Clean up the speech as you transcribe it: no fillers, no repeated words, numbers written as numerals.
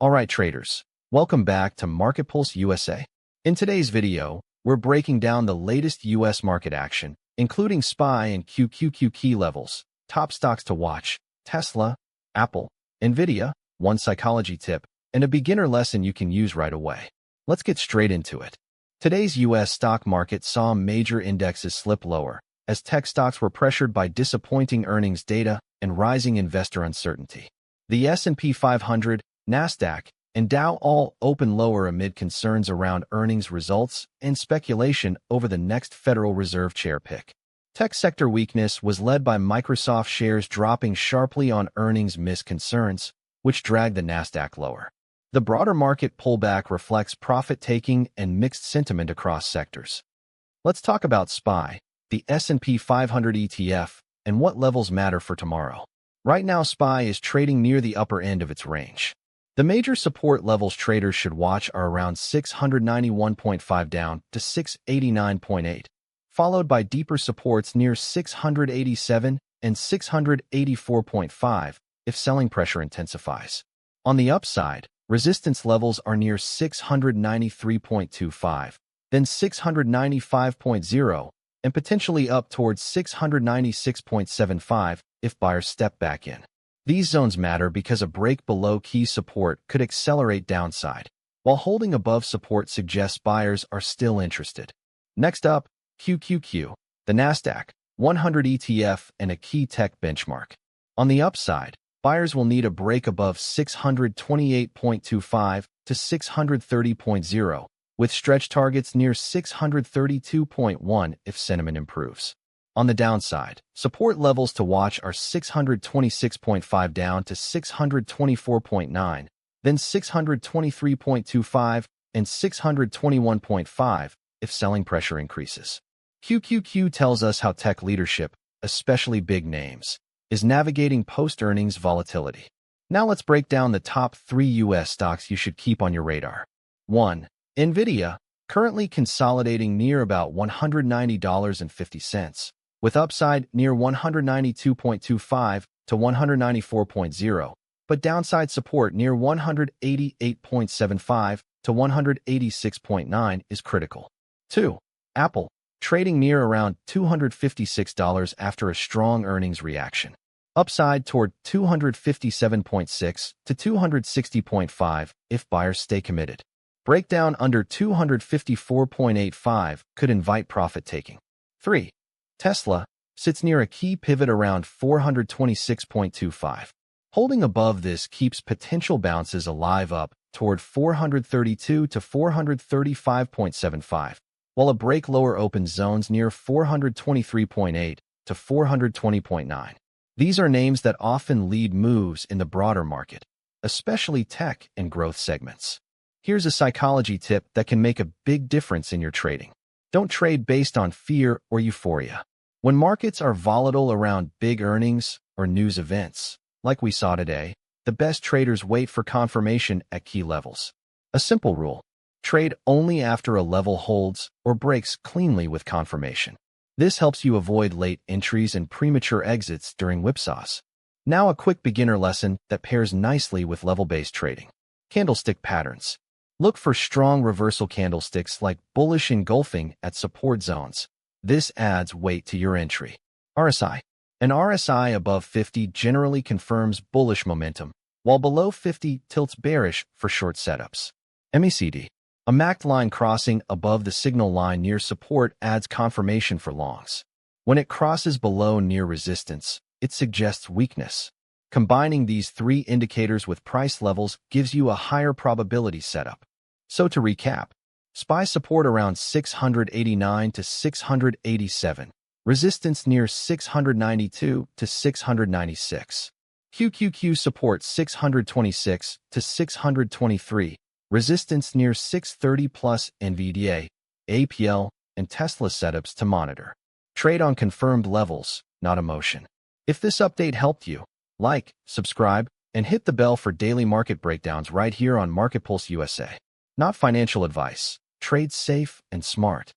Alright traders, welcome back to MarketPulse USA. In today's video, we're breaking down the latest US market action, including SPY and QQQ key levels, top stocks to watch, Tesla, Apple, Nvidia, one psychology tip, and a beginner lesson you can use right away. Let's get straight into it. Today's US stock market saw major indexes slip lower, as tech stocks were pressured by disappointing earnings data and rising investor uncertainty. The S&P 500, Nasdaq, and Dow all open lower amid concerns around earnings results and speculation over the next Federal Reserve chair pick. Tech sector weakness was led by Microsoft shares dropping sharply on earnings miss concerns, which dragged the Nasdaq lower. The broader market pullback reflects profit-taking and mixed sentiment across sectors. Let's talk about SPY, the S&P 500 ETF, and what levels matter for tomorrow. Right now, SPY is trading near the upper end of its range. The major support levels traders should watch are around 691.5 down to 689.8, followed by deeper supports near 687 and 684.5 if selling pressure intensifies. On the upside, resistance levels are near 693.25, then 695.0, and potentially up towards 696.75 if buyers step back in. These zones matter because a break below key support could accelerate downside, while holding above support suggests buyers are still interested. Next up, QQQ, the Nasdaq 100 ETF and a key tech benchmark. On the upside, buyers will need a break above 628.25 to 630.0, with stretch targets near 632.1 if sentiment improves. On the downside, support levels to watch are 626.5 down to 624.9, then 623.25 and 621.5 if selling pressure increases. QQQ tells us how tech leadership, especially big names, is navigating post-earnings volatility. Now let's break down the top 3 US stocks you should keep on your radar. 1. Nvidia, currently consolidating near about $190.50. with upside near 192.25 to 194.0, but downside support near 188.75 to 186.9 is critical. 2. Apple, trading near around $256 after a strong earnings reaction. Upside toward 257.6 to 260.5 if buyers stay committed. Breakdown under 254.85 could invite profit-taking. 3. Tesla sits near a key pivot around 426.25. Holding above this keeps potential bounces alive up toward 432 to 435.75, while a break lower opens zones near 423.8 to 420.9. These are names that often lead moves in the broader market, especially tech and growth segments. Here's a psychology tip that can make a big difference in your trading. Don't trade based on fear or euphoria. When markets are volatile around big earnings or news events, like we saw today, the best traders wait for confirmation at key levels. A simple rule: trade only after a level holds or breaks cleanly with confirmation. This helps you avoid late entries and premature exits during whipsaws. Now a quick beginner lesson that pairs nicely with level-based trading. Candlestick patterns. Look for strong reversal candlesticks like bullish engulfing at support zones. This adds weight to your entry. RSI. An RSI above 50 generally confirms bullish momentum, while below 50 tilts bearish for short setups. MACD. A MACD line crossing above the signal line near support adds confirmation for longs. When it crosses below near resistance, it suggests weakness. Combining these 3 indicators with price levels gives you a higher probability setup. So to recap, SPY support around 689 to 687, resistance near 692 to 696. QQQ support 626 to 623, resistance near 630 plus Nvidia, aapl, and Tesla setups to monitor. Trade on confirmed levels, not emotion. If this update helped you, like, subscribe, and hit the bell for daily market breakdowns right here on MarketPulse USA. Not financial advice. Trade safe and smart.